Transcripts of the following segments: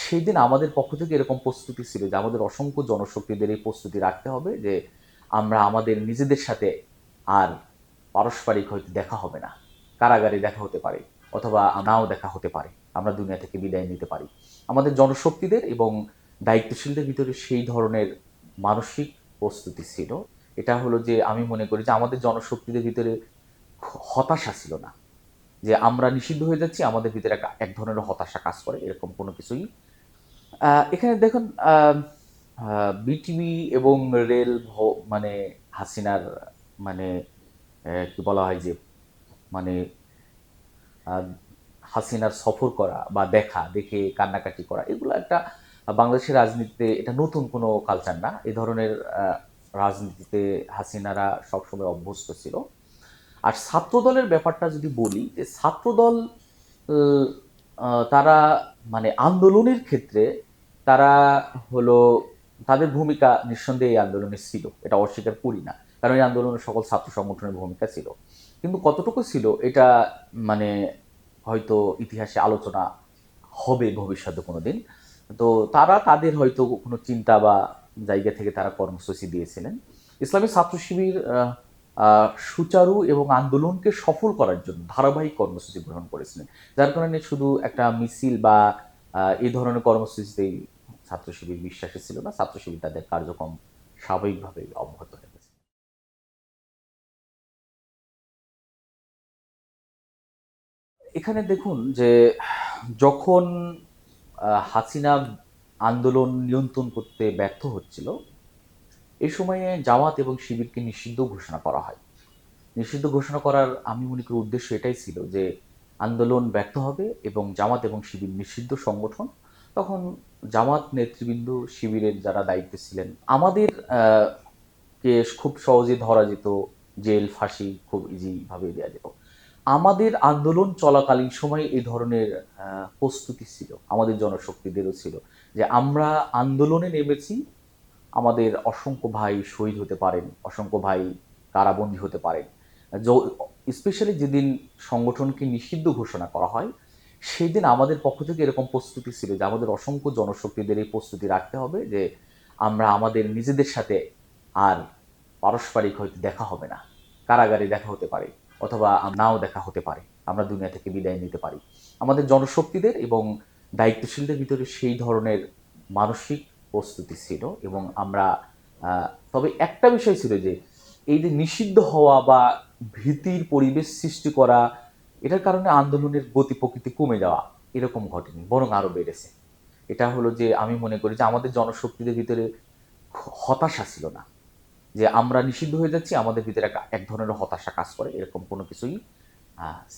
সেই দিন আমাদের পক্ষ থেকে এরকম প্রস্তুতি ছিল যে আমাদের অসংখ্য জনশক্তিদের এই প্রস্তুতি রাখতে হবে যে আমরা আমাদের নিজেদের সাথে আর পারস্পরিক হয়তো দেখা হবে না, কারাগারে দেখা হতে পারে অথবা নাও দেখা হতে পারে, আমরা দুনিয়া থেকে বিদায় নিতে পারি। আমাদের জনশক্তিদের এবং দায়িত্বশীলদের ভিতরে সেই ধরনের মানসিক প্রস্তুতি ছিল। এটা হলো যে আমি মনে করি যে আমাদের জনশক্তিদের ভিতরে হতাশা ছিল না যে আমরা নিষিদ্ধ হয়ে যাচ্ছি, আমাদের ভিতরে এক ধরনের হতাশা কাজ করে, এরকম কোনো কিছুই। এখানে দেখুন, বিটিভি এবং রেল মানে হাসিনার মানে কি বলা হয় যে মানে আহ, হাসিনার সফর করা বা দেখে কান্নাকাটি করা, এগুলো একটা বাংলাদেশের রাজনীতিতে এটা নতুন কোনো কালচার না। এ ধরনের রাজনীতিতে হাসিনারা সবসময় অভ্যস্ত ছিল। আর ছাত্রদলের ব্যাপারটা যদি বলি, যে ছাত্রদল তারা মানে আন্দোলনের ক্ষেত্রে তারা হলো তাদের ভূমিকা নিঃসন্দেহে এই আন্দোলনে ছিল, এটা অস্বীকার করি না, কারণ এই আন্দোলনের সকল ছাত্র সংগঠনের ভূমিকা ছিল। কিন্তু কতটুকু ছিল এটা মানে হয়তো ইতিহাসে আলোচনা হবে ভবিষ্যতে কোনো দিন। তো তারা তাদের হয়তো কোনো চিন্তা বা জায়গা থেকে তারা কর্মসূচি দিয়েছিলেন। ইসলামী ছাত্র শিবির সুচারু এবং আন্দোলনকে সফল করার জন্য ধারাবাহিক কর্মসূচি গ্রহণ করেছিলেন, যার কারণে শুধু একটা মিছিল বা এই ধরনের কর্মসূচিতেই ছাত্র শিবির বিশ্বাসী ছিল না, ছাত্র শিবির তাদের কার্যক্রম স্বাভাবিকভাবেই অব্যাহত রেখেছে। এখানে দেখুন যে যখন হাসিনা আন্দোলন নিয়ন্ত্রণ করতে ব্যর্থ হচ্ছিল, এই সময়ে জামাত এবং শিবিরকে নিষিদ্ধ ঘোষণা করা হয়। নিষিদ্ধ ঘোষণা করার আমি মনে করি উদ্দেশ্য এটাই ছিল যে আন্দোলন ব্যর্থ হবে এবং জামাত এবং শিবির নিষিদ্ধ সংগঠন। তখন জামাত নেতৃবৃন্দ, শিবিরের যারা দায়িত্বে ছিলেন, আমাদের কে খুব সহজে ধরা যেত, জেল ফাঁসি খুব ইজিভাবে দেওয়া যেত। আমাদের আন্দোলন চলাকালীন সময়ে এই ধরনের প্রস্তুতি ছিল, আমাদের জনশক্তিদেরও ছিল, যে আমরা আন্দোলনে নেমেছি, আমাদের অসংখ্য ভাই শহীদ হতে পারেন, অসংখ্য ভাই কারাবন্দী হতে পারেন। স্পেশালি যেদিন সংগঠনকে নিষিদ্ধ ঘোষণা করা হয়, সেদিন আমাদের পক্ষ থেকে এরকম প্রস্তুতি ছিল যে আমাদের অসংখ্য জনশক্তিদের এই প্রস্তুতি রাখতে হবে যে আমরা আমাদের নিজেদের সাথে আর পারস্পরিক হয়তো দেখা হবে না, কারাগারে দেখা হতে পারে অথবা নাও দেখা হতে পারে, আমরা দুনিয়া থেকে বিদায় নিতে পারি। আমাদের জনশক্তিদের এবং দায়িত্বশীলদের ভিতরে সেই ধরনের মানসিক প্রস্তুতি ছিল। এবং আমরা তবে একটা বিষয় ছিল যে এই যে নিষিদ্ধ হওয়া বা ভীতির পরিবেশ সৃষ্টি করা, এটার কারণে আন্দোলনের গতি প্রকৃতি কমে যাওয়া এরকম ঘটেনি, বরং আরো বেড়েছে। এটা হলো যে আমি মনে করি যে আমাদের জনশক্তিদের ভিতরে হতাশা ছিল না যে আমরা নিষিদ্ধ হয়ে যাচ্ছি, আমাদের ভিতরে এক ধরনের হতাশা কাজ করে, এরকম কোনো কিছুই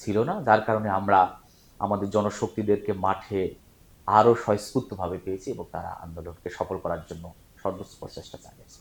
ছিল না, যার কারণে আমরা আমাদের জনশক্তিদেরকে মাঠে আরো স্বস্ফূর্তভাবে পেয়েছি এবং তারা আন্দোলনকে সফল করার জন্য সর্বোচ্চ প্রচেষ্টা চালিয়েছে।